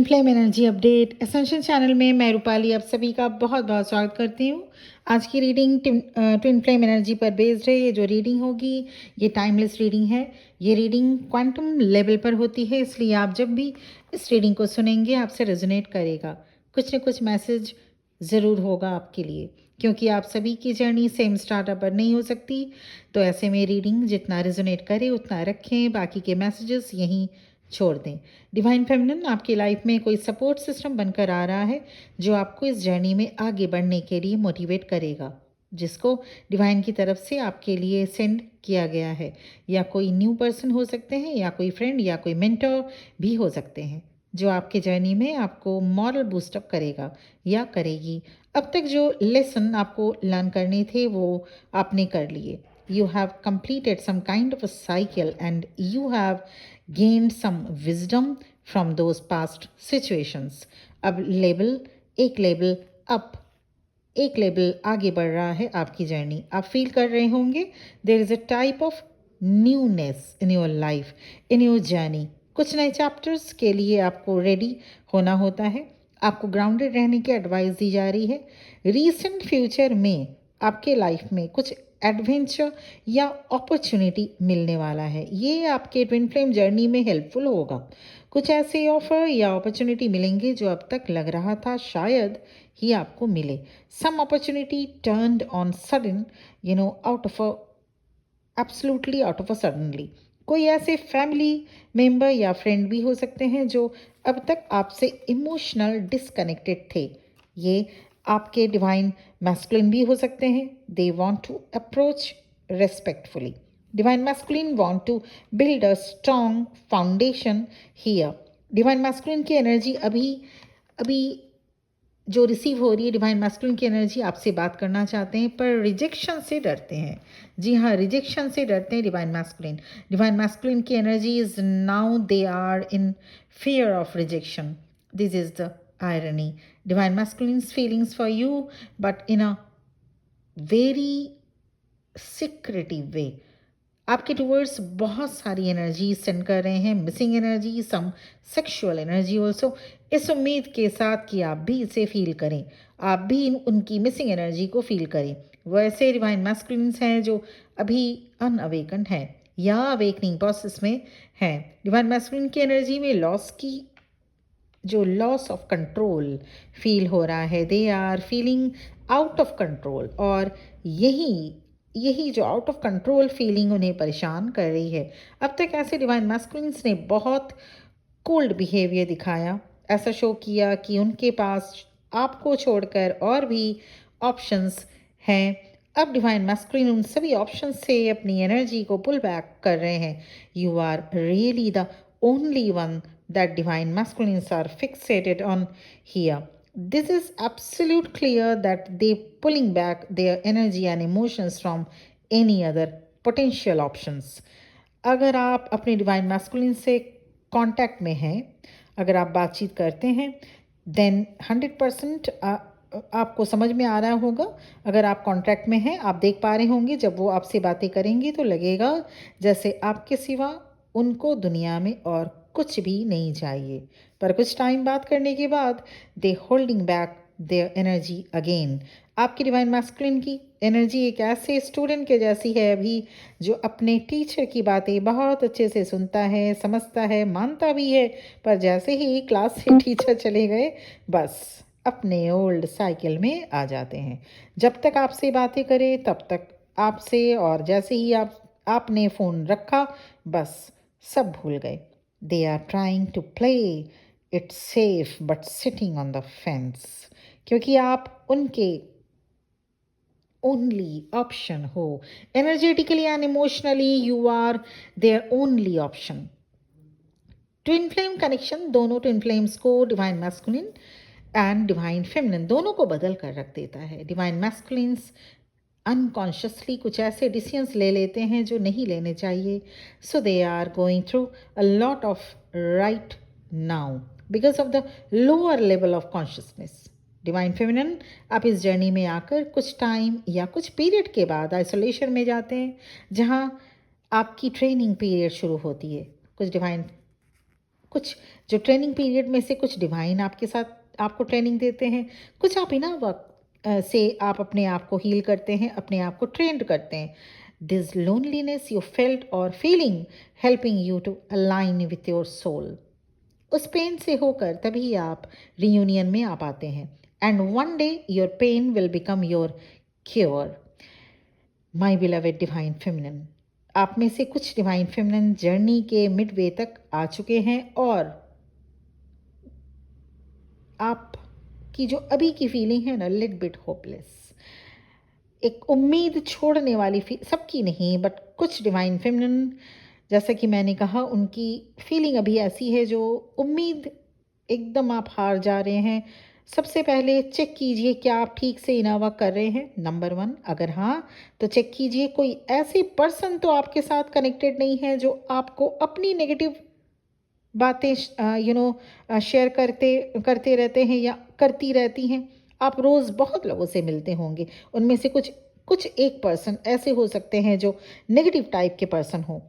Flame energy update essential channel में मैं रूपाली आप सभी का बहुत बहुत स्वागत करती हूँ। आज की रीडिंग ट्विन फ्लेम एनर्जी पर बेस्ड है। ये जो रीडिंग होगी ये टाइमलेस रीडिंग है। ये रीडिंग क्वांटम लेवल पर होती है, इसलिए आप जब भी इस रीडिंग को सुनेंगे आपसे रेजोनेट करेगा। कुछ न कुछ मैसेज ज़रूर होगा आपके लिए, क्योंकि आप सभी की जर्नी सेम स्टार्टअप पर नहीं हो सकती। तो ऐसे में रीडिंग जितना रेजोनेट करे उतना रखें, बाकी के मैसेजेस यहीं छोड़ दें। डिवाइन फेमिनिन आपकी लाइफ में कोई सपोर्ट सिस्टम बनकर आ रहा है जो आपको इस जर्नी में आगे बढ़ने के लिए मोटिवेट करेगा, जिसको डिवाइन की तरफ से आपके लिए सेंड किया गया है। या कोई न्यू पर्सन हो सकते हैं, या कोई फ्रेंड, या कोई मेंटर भी हो सकते हैं जो आपके जर्नी में आपको मॉरल बूस्टअप करेगा या करेगी। अब तक जो लेसन आपको लर्न करने थे वो आपने कर लिए। You have completed some kind of a cycle and you have gained some wisdom from those past situations. अब एक लेवल अप, एक लेवल आगे बढ़ रहा है आपकी जर्नी। आप फील कर रहे होंगे there is a type of newness in your life, in your journey. कुछ नए चैप्टर्स के लिए आपको रेडी होना होता है। आपको ग्राउंडेड रहने की एडवाइस दी जा रही है। रीसेंट फ्यूचर में आपके लाइफ में कुछ एडवेंचर या अपॉर्चुनिटी मिलने वाला है। ये आपके ट्विन फ्लेम जर्नी में हेल्पफुल होगा। कुछ ऐसे ऑफर या अपॉर्चुनिटी मिलेंगे जो अब तक लग रहा था शायद ही आपको मिले। Some opportunity turned on sudden, out of absolutely out of a suddenly. कोई ऐसे फैमिली मेंबर या फ्रेंड भी हो सकते हैं जो अब तक आपसे इमोशनल डिसकनेक्टेड थे। ये आपके डिवाइन मैस्कुलिन भी हो सकते हैं। They want to approach respectfully. Divine masculine want to build a strong foundation here. Divine masculine की एनर्जी अभी अभी जो रिसीव हो रही है, डिवाइन मैस्कुलिन की एनर्जी आपसे बात करना चाहते हैं पर रिजेक्शन से डरते हैं। जी हाँ, रिजेक्शन से डरते हैं डिवाइन मैस्कुलिन। डिवाइन मैस्कुलिन की energy is now they are in fear of rejection. This is the irony. Divine masculine's feelings for you, but in a very secretive way. आपके टूवर्ड्स बहुत सारी एनर्जी सेंड कर रहे हैं, missing energy, सम sexual energy also, इस उम्मीद के साथ कि आप भी इसे फील करें, आप भी उनकी मिसिंग एनर्जी को फील करें। वो ऐसे डिवाइन मैस्कुलिन्स हैं जो अभी अनअवेकन है या अवेकनिंग प्रोसेस में हैं। डिवाइन मैस्कुलिन की एनर्जी में लॉस ऑफ कंट्रोल फील हो रहा है। They are feeling out of control, और यही जो आउट ऑफ कंट्रोल फीलिंग उन्हें परेशान कर रही है। अब तक ऐसे डिवाइन मैस्कुलिन्स ने बहुत कोल्ड बिहेवियर दिखाया, ऐसा शो किया कि उनके पास आपको छोड़कर और भी ऑप्शंस हैं। अब डिवाइन मैस्कुलिन उन सभी ऑप्शंस से अपनी एनर्जी को पुल बैक कर रहे हैं। You are really the only one that divine masculines are fixated on here. This is absolute clear that they pulling back their energy and emotions from any other potential options. अगर आप अपने divine masculine से contact में हैं, अगर आप बातचीत करते हैं, देन 100% आपको समझ में आ रहा होगा। अगर आप कॉन्ट्रैक्ट में हैं, आप देख पा रहे होंगे जब वो आपसे बातें करेंगी तो लगेगा जैसे आपके सिवा उनको दुनिया में और कुछ भी नहीं चाहिए। पर कुछ टाइम बात करने के बाद they holding back their energy again. आपकी डिवाइन मैस्कुलिन की एनर्जी एक ऐसे स्टूडेंट के जैसी है अभी, जो अपने टीचर की बातें बहुत अच्छे से सुनता है, समझता है, मानता भी है, पर जैसे ही क्लास से टीचर चले गए बस अपने ओल्ड साइकिल में आ जाते हैं। जब तक आपसे बातें करे तब तक आपसे, और जैसे ही आपने फ़ोन रखा बस सब भूल गए। They are trying to play it safe but sitting on the fence. क्योंकि आप उनके ओनली ऑप्शन हो। Energetically and emotionally you are their only option. Twin flame connection दोनों ट्विन फ्लेम्स को, divine masculine and divine feminine, दोनों को बदल कर रख देता है। डिवाइन मैस्कुलिन्स अनकॉन्शियसली कुछ ऐसे डिसीजंस ले लेते हैं जो नहीं लेने चाहिए। So they are going through a lot of right now because of the lower level of consciousness. Divine feminine आप इस जर्नी में आकर कुछ टाइम या कुछ पीरियड के बाद आइसोलेशन में जाते हैं, जहाँ आपकी ट्रेनिंग पीरियड शुरू होती है। कुछ जो ट्रेनिंग पीरियड में से कुछ डिवाइन आपके साथ आपको ट्रेनिंग देते हैं, कुछ आप इनर वर्क से आप अपने आप को हील करते हैं, अपने आप को ट्रेंड करते हैं. दिस लोनलीनेस यू फेल्ट और feeling helping you to align with your soul. उस पेन से होकर तभी आप रियूनियन में आ पाते हैं. And one day your pain will become your cure. My beloved divine feminine, आप में से कुछ डिवाइन फेमिनिन जर्नी के मिड वे तक आ चुके हैं और आप की जो अभी की फीलिंग है ना, लिट बिट होपलेस, एक उम्मीद छोड़ने वाली सबकी नहीं बट कुछ डिवाइन फेमिनिन, जैसा कि मैंने कहा, उनकी फीलिंग अभी ऐसी है जो उम्मीद एकदम आप हार जा रहे हैं. सबसे पहले चेक कीजिए क्या आप ठीक से इनर वर्क कर रहे हैं, नंबर 1. अगर हाँ, तो चेक कीजिए कोई ऐसे पर्सन तो आपके साथ कनेक्टेड नहीं है जो आपको अपनी नेगेटिव बातें शेयर करते करते रहते हैं या करती रहती हैं. आप रोज़ बहुत लोगों से मिलते होंगे, उनमें से कुछ कुछ एक पर्सन ऐसे हो सकते हैं जो नेगेटिव टाइप के पर्सन हो,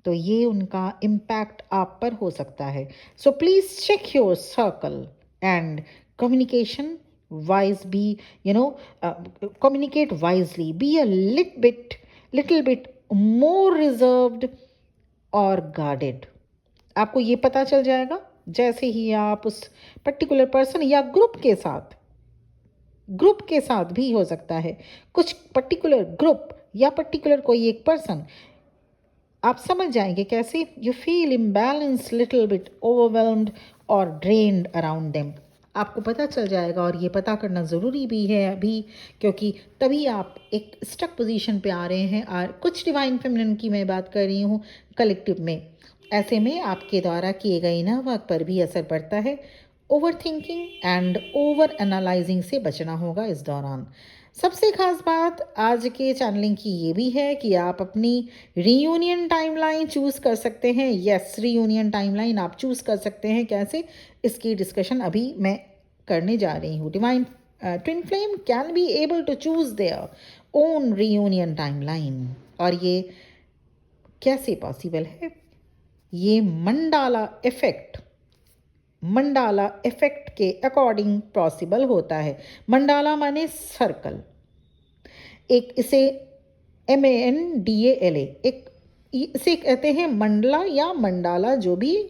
तो ये उनका इम्पैक्ट आप पर हो सकता है. So please check your circle and communication wise, be communicate wisely, be a little bit more reserved और गार्डेड. आपको ये पता चल जाएगा जैसे ही आप उस पर्टिकुलर पर्सन या ग्रुप के साथ भी हो सकता है, कुछ पर्टिकुलर ग्रुप या पर्टिकुलर कोई एक पर्सन, आप समझ जाएंगे कैसे. You feel imbalance, little bit overwhelmed और ड्रेन्ड अराउंड देम. आपको पता चल जाएगा और ये पता करना ज़रूरी भी है अभी, क्योंकि तभी आप एक स्टक पोजीशन पे आ रहे हैं. और कुछ डिवाइन फेमिनिन की मैं बात कर रही हूँ कलेक्टिव में. ऐसे में आपके द्वारा किए गए इनर वर्क पर भी असर पड़ता है. Over thinking and over analysing से बचना होगा इस दौरान. सबसे खास बात आज के चैनलिंग की ये भी है कि आप अपनी रीयूनियन टाइमलाइन चूज़ कर सकते हैं. यस, रीयूनियन टाइमलाइन आप चूज़ कर सकते हैं. कैसे, इसकी डिस्कशन अभी मैं करने जा रही हूँ. Divine twin flame can be able to choose their own reunion timeline. और ये कैसे पॉसिबल है? ये मंडाला इफेक्ट के अकॉर्डिंग पॉसिबल होता है. मंडाला माने सर्कल, एक इसे MANDALA, एक इसे कहते हैं मंडला या मंडाला, जो भी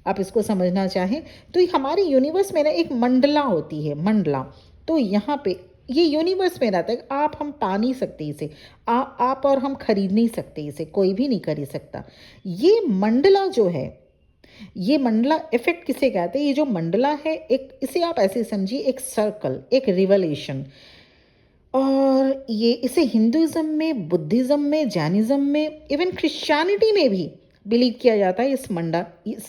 आप इसको समझना चाहें. तो हमारे यूनिवर्स में ना एक मंडला होती है, मंडला. तो यहाँ पे ये यूनिवर्स में रहता है. आप हम पा नहीं सकते इसे, आप और हम खरीद नहीं सकते इसे, कोई भी नहीं खरीद सकता. ये मंडला जो है, ये मंडला इफेक्ट किसे कहते हैं? ये जो मंडला है, एक इसे आप ऐसे समझिए, एक सर्कल, एक रिवलेशन. और ये इसे हिंदुज़म में, बुद्धिज़्म में, जैनिज़्म में, इवन क्रिश्चियनिटी में भी बिलीव किया जाता है इस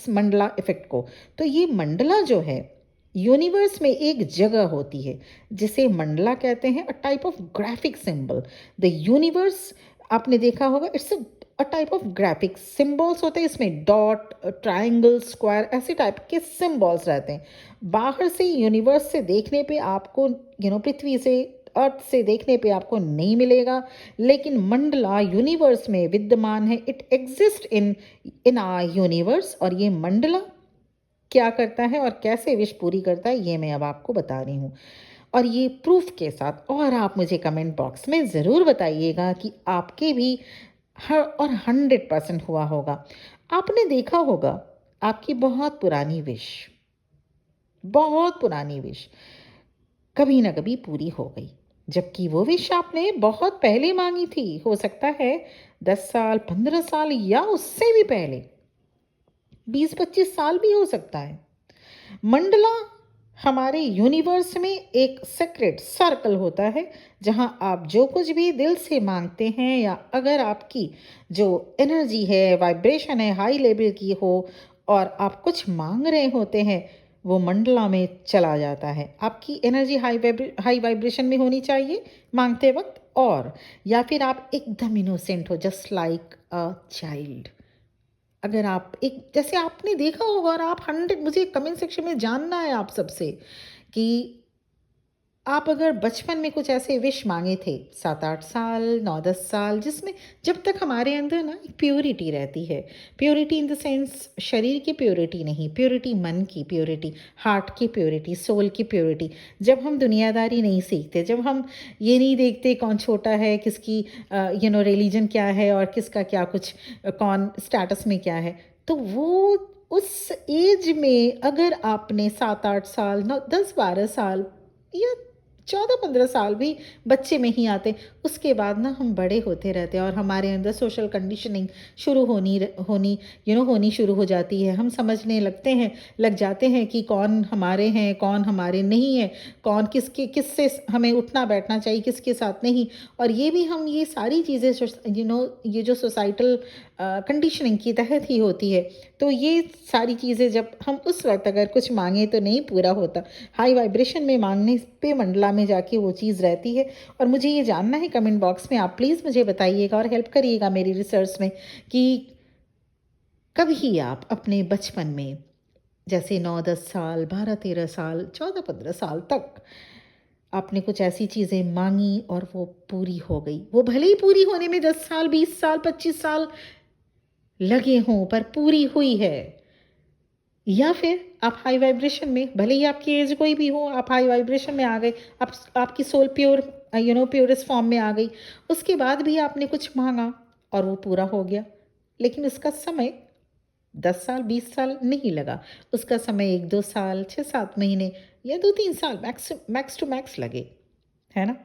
मंडला इफेक्ट को. तो ये मंडला जो है यूनिवर्स में एक जगह होती है जिसे मंडला कहते हैं. A type of graphic symbol. The universe, आपने देखा होगा, it's a type of graphic symbols होते हैं. इसमें डॉट, ट्राइंगल, स्क्वायर, ऐसे टाइप के सिंबल्स रहते हैं. बाहर से यूनिवर्स से देखने पे आपको पृथ्वी से, अर्थ से देखने पे आपको नहीं मिलेगा, लेकिन मंडला यूनिवर्स में विद्यमान है. It exist in our universe. और ये मंडला क्या करता है और कैसे विश पूरी करता है, ये मैं अब आपको बता रही हूँ, और ये प्रूफ के साथ. और आप मुझे कमेंट बॉक्स में ज़रूर बताइएगा कि आपके भी हर और 100% हुआ होगा. आपने देखा होगा आपकी बहुत पुरानी विश कभी ना कभी पूरी हो गई, जबकि वो विश आपने बहुत पहले मांगी थी. हो सकता है 10 साल, 15 साल या उससे भी पहले, 20-25 साल भी हो सकता है. मंडला हमारे यूनिवर्स में एक सीक्रेट सर्कल होता है जहां आप जो कुछ भी दिल से मांगते हैं, या अगर आपकी जो एनर्जी है, वाइब्रेशन है, हाई लेवल की हो और आप कुछ मांग रहे होते हैं, वो मंडला में चला जाता है. आपकी एनर्जी हाई वाइब्रेशन में होनी चाहिए मांगते वक्त, और या फिर आप एकदम इनोसेंट हो, जस्ट लाइक अ चाइल्ड. अगर आप एक, जैसे आपने देखा होगा, और आप 100, मुझे कमेंट सेक्शन में जानना है आप सबसे कि आप अगर बचपन में कुछ ऐसे विश मांगे थे 7-8 साल 9-10 साल, जिसमें जब तक हमारे अंदर ना एक प्योरिटी रहती है, प्योरिटी इन द सेंस शरीर की प्योरिटी नहीं, प्योरिटी मन की प्योरिटी, हार्ट की प्योरिटी, सोल की प्योरिटी। जब हम दुनियादारी नहीं सीखते, जब हम ये नहीं देखते कौन छोटा है, किसकी रिलीजन क्या है और किसका क्या कुछ कौन स्टेटस में क्या है, तो वो उस एज में अगर आपने 7-8 साल 10-12 साल या 14-15 साल भी बच्चे में ही आते, उसके बाद ना हम बड़े होते रहते हैं और हमारे अंदर सोशल कंडीशनिंग शुरू होनी शुरू हो जाती है। हम समझने लग जाते हैं कि कौन हमारे हैं, कौन हमारे नहीं है, कौन किससे हमें उठना बैठना चाहिए, किसके साथ नहीं। और ये सारी चीज़ें ये जो सोसाइटल कंडीशनिंग की तहत ही होती है। तो ये सारी चीज़ें जब हम उस वक्त अगर कुछ मांगे तो नहीं पूरा होता, हाई वाइब्रेशन में मांगने पे मंडला में जाके वो चीज़ रहती है। और मुझे ये जानना है, कमेंट बॉक्स में आप प्लीज़ मुझे बताइएगा और हेल्प करिएगा मेरी रिसर्च में, कि कभी आप अपने बचपन में जैसे 9-10 साल 12-13 साल 14-15 साल तक आपने कुछ ऐसी चीज़ें मांगी और वो पूरी हो गई, वो भले ही पूरी होने में 10 साल 20 साल 25 साल लगे हों, पर पूरी हुई है। या फिर आप हाई वाइब्रेशन में, भले ही आपकी एज कोई भी हो, आप हाई वाइब्रेशन में आ गए, आपकी सोल प्योरेस्ट फॉर्म में आ गई, उसके बाद भी आपने कुछ मांगा और वो पूरा हो गया, लेकिन उसका समय 10 साल 20 साल नहीं लगा, उसका समय 1-2 साल 6-7 महीने या 2-3 साल मैक्स टू मैक्स लगे, है ना।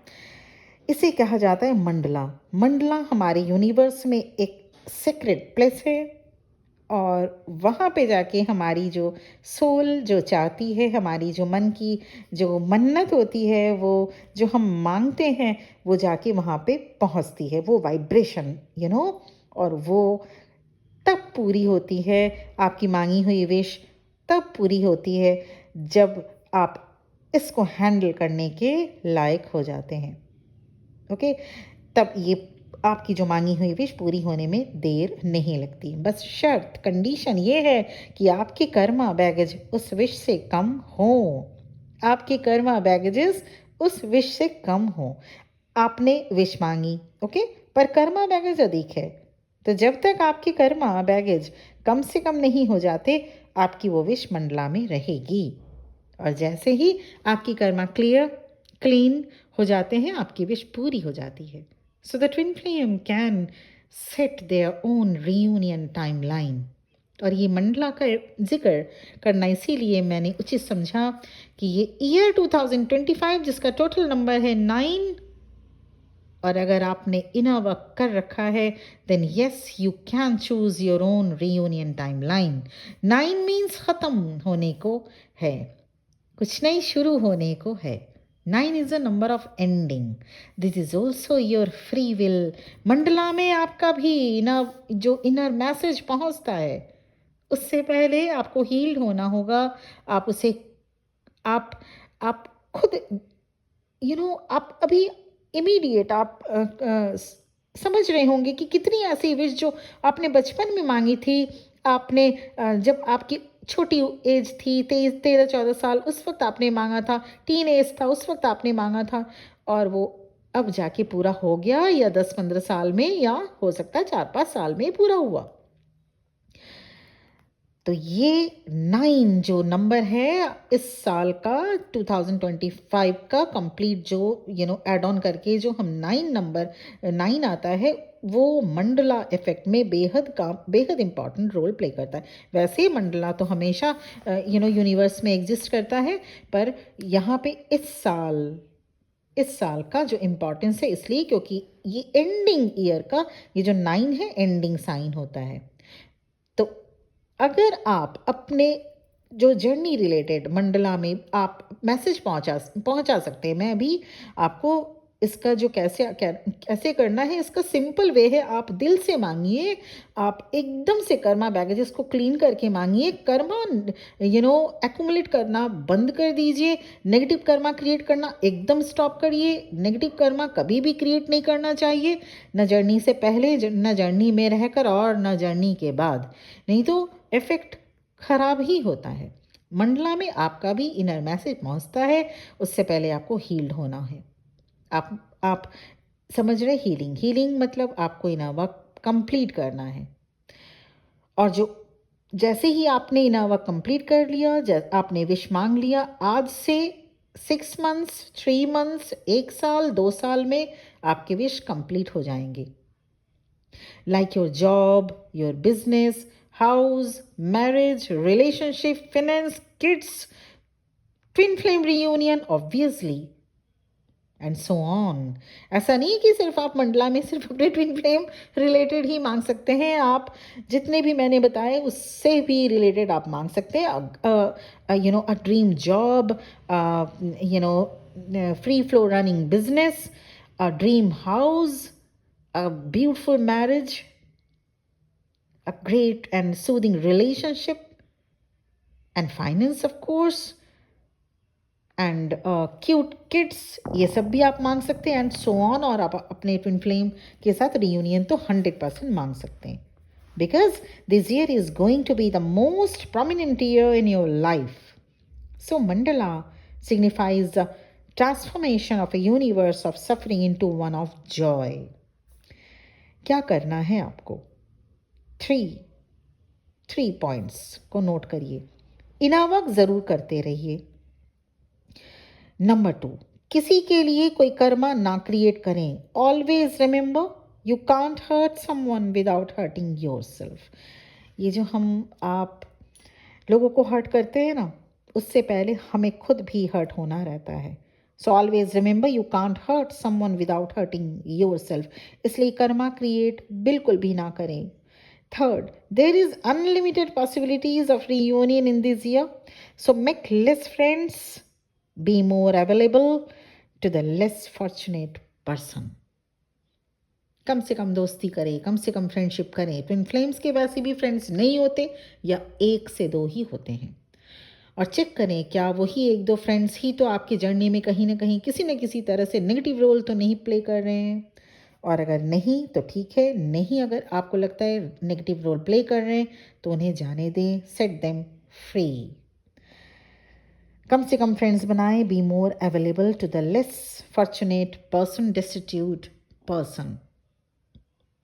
इसे कहा जाता है मंडला। मंडला हमारे यूनिवर्स में एक सीक्रेट प्लेस है, और वहाँ पे जाके हमारी जो सोल जो चाहती है, हमारी जो मन की जो मन्नत होती है, वो जो हम मांगते हैं, वो जाके वहाँ पे पहुँचती है, वो वाइब्रेशन और वो तब पूरी होती है। आपकी मांगी हुई विश तब पूरी होती है जब आप इसको हैंडल करने के लायक हो जाते हैं। ओके, तब ये आपकी जो मांगी हुई विश पूरी होने में देर नहीं लगती। बस शर्त कंडीशन ये है कि आपके कर्मा बैगेज उस विश से कम हो, आपके कर्मा बैगेजेस उस विश से कम हो। आपने विश मांगी, ओके, पर कर्मा बैगेज अधिक है, तो जब तक आपके कर्मा बैगेज कम से कम नहीं हो जाते, आपकी वो विश मंडला में रहेगी। और जैसे ही आपकी कर्मा क्लीन हो जाते हैं, आपकी विश पूरी हो जाती है। So the twin flame can set their own reunion timeline. और ये मंडला का जिक्र करना इसीलिए मैंने उचित समझा कि ये ईयर 2025 जिसका टोटल नंबर है 9, और अगर आपने इनर वर्क कर रखा है, then yes you can choose your own reunion timeline. 9 means ख़त्म होने को है, कुछ नहीं शुरू होने को है। 9 is a number of ending. This is also your free will. Mandla में आपका भी इनर मैसेज पहुंचता है, उससे पहले आपको हील्ड होना होगा। आप उसे आप खुद आप अभी इमीडिएट आप समझ रहे होंगे कि कितनी ऐसी विश जो आपने बचपन में मांगी थी, आपने जब आपकी छोटी एज थी 13-14 साल, उस वक्त आपने मांगा था, टीन एज था उस वक्त आपने मांगा था, और वो अब जाके पूरा हो गया, या 10-15 साल में, या हो सकता है 4-5 साल में पूरा हुआ। तो ये 9 जो नंबर है इस साल का 2025 का कंप्लीट जो ऐड ऑन करके जो हम 9 आता है, वो मंडला इफेक्ट में बेहद इंपॉर्टेंट रोल प्ले करता है। वैसे मंडला तो हमेशा यूनिवर्स में एग्जिस्ट करता है, पर यहाँ पे इस साल का जो इम्पोर्टेंस है इसलिए क्योंकि ये एंडिंग ईयर का ये जो 9 है एंडिंग साइन होता है। तो अगर आप अपने जो जर्नी रिलेटेड मंडला में आप मैसेज पहुंचा सकते हैं। मैं अभी आपको इसका जो कैसे करना है, इसका सिंपल वे है, आप दिल से मांगिए, आप एकदम से कर्मा बैगेजेस को क्लीन करके मांगिए। कर्मा एक्यूमुलेट करना बंद कर दीजिए, नेगेटिव कर्मा क्रिएट करना एकदम स्टॉप करिए। नेगेटिव कर्मा कभी भी क्रिएट नहीं करना चाहिए, न जर्नी से पहले, न जर्नी में रहकर, और न जर्नी के बाद, नहीं तो इफेक्ट खराब ही होता है। मंडला में आपका भी इनर मैसेज पहुंचता है, उससे पहले आपको हील्ड होना है। आप समझ रहे, हीलिंग मतलब आपको इनर वर्क कंप्लीट करना है। और जो जैसे ही आपने इनर वर्क कंप्लीट कर लिया, आपने विश मांग लिया, आज से 6 मंथ्स, 3 मंथ्स, 1 साल, 2 साल में आपके विश कंप्लीट हो जाएंगे। Like your job, your business, house, marriage, relationship, finance, kids, twin flame reunion, obviously, and so on. ऐसा नहीं है कि सिर्फ आप मंडला में सिर्फ अपने ट्विन फ्लेम रिलेटेड ही मांग सकते हैं, आप जितने भी मैंने बताए उससे भी रिलेटेड आप मांग सकते हैं। You know, a dream job, you know, free flow running business, a dream house, a beautiful marriage, a great and soothing relationship, and finance of course, and cute kids, ये सब भी आप मांग सकते हैं, एंड सो ऑन। और आप अपने ट्विन फ्लेम के साथ रियूनियन तो 100% मांग सकते हैं, because this year is going to be the most prominent year in your life. So Mandela signifies the transformation of a universe of suffering into one of joy. क्या करना है आपको? थ्री पॉइंट्स को note करिए। Inner work ज़रूर करते रहिए। Number 2, किसी के लिए कोई कर्मा ना क्रिएट करें। Always remember, you can't hurt someone without hurting yourself. ये जो हम आप लोगों को हर्ट करते हैं ना, उससे पहले हमें खुद भी हर्ट होना रहता है। So always remember, you can't hurt someone without hurting yourself. इसलिए कर्मा क्रिएट बिल्कुल भी ना करें। Third, there is unlimited possibilities of reunion in this year. So make less friends, be more available to the less fortunate person. कम से कम दोस्ती करें, कम से कम friendship करें। ट्विन फ्लेम्स के वैसे भी फ्रेंड्स नहीं होते, या 1 से 2 ही होते हैं। और चेक करें क्या वही 1-2 फ्रेंड्स ही तो आपकी जर्नी में कहीं ना कहीं किसी न किसी तरह से नेगेटिव रोल तो नहीं प्ले कर रहे हैं। और अगर नहीं तो ठीक है, नहीं अगर आपको लगता है नेगेटिव रोल प्ले कर रहे हैं तो उन्हें जाने दें, सेट देम फ्री। कम से कम फ्रेंड्स बनाएं, be more available to the less fortunate person, destitute person.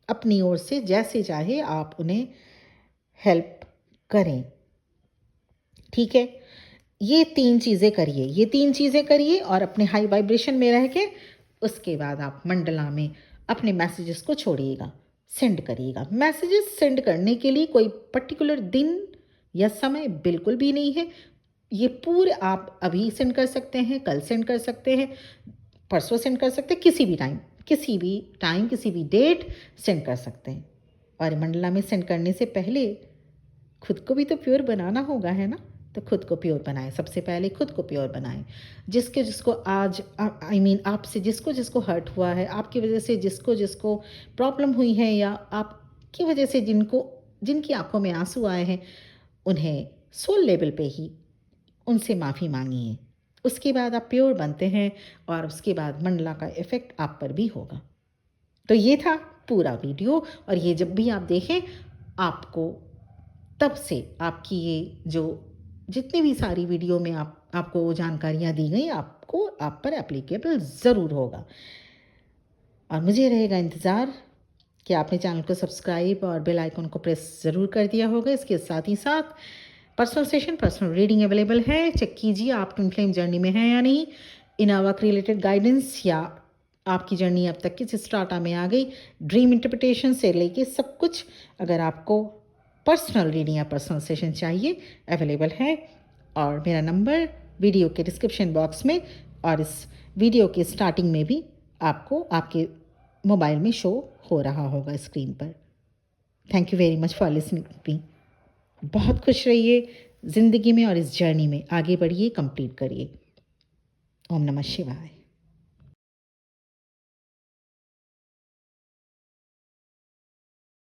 अपनी ओर से जैसे चाहे आप उन्हें हेल्प करें, ठीक है। ये 3 चीज़ें करिए और अपने हाई वाइब्रेशन में रह के उसके बाद आप मंडला में अपने मैसेजेस को छोड़िएगा, सेंड करिएगा। मैसेजेस सेंड करने के लिए कोई पर्टिकुलर दिन या समय बिल्कुल भी नहीं है। ये पूरे आप अभी सेंड कर सकते हैं, कल सेंड कर सकते हैं, परसों सेंड कर सकते हैं, किसी भी टाइम, किसी भी डेट सेंड कर सकते हैं। और मंडला में सेंड करने से पहले खुद को भी तो प्योर बनाना होगा, है ना। तो खुद को प्योर बनाएं, सबसे पहले खुद को प्योर बनाएं। जिसको आज आपसे जिसको हर्ट हुआ है, आपकी वजह से जिसको प्रॉब्लम हुई है, या आपकी वजह से जिनकी आंखों में आंसू आए हैं, उन्हें सोल लेवल पे ही उनसे माफ़ी मांगिए। उसके बाद आप प्योर बनते हैं और उसके बाद मंडला का इफ़ेक्ट आप पर भी होगा। तो ये था पूरा वीडियो, और ये जब भी आप देखें आपको तब से आपकी ये जो जितनी भी सारी वीडियो में आपको जानकारियाँ दी गई, आपको आप पर एप्लीकेबल ज़रूर होगा। और मुझे रहेगा इंतज़ार कि आपने चैनल को सब्सक्राइब और बेल आइकन को प्रेस ज़रूर कर दिया होगा। इसके साथ ही साथ पर्सनल रीडिंग अवेलेबल है, चेक कीजिए आप ट्विन फ्लेम जर्नी में हैं या नहीं। इनर वर्क रिलेटेड गाइडेंस, या आपकी जर्नी अब तक किस स्टार्टा में आ गई, ड्रीम इंटरप्रिटेशन से लेके सब कुछ, अगर आपको पर्सनल रीडिंग या पर्सनल सेशन चाहिए, अवेलेबल है। और मेरा नंबर वीडियो के डिस्क्रिप्शन बॉक्स में और इस वीडियो के स्टार्टिंग में भी आपको आपके मोबाइल में शो हो रहा होगा स्क्रीन पर। Thank you very much for listening me. बहुत खुश रहिए ज़िंदगी में और इस जर्नी में आगे बढ़िए, कंप्लीट करिए। ओम नमः शिवाय।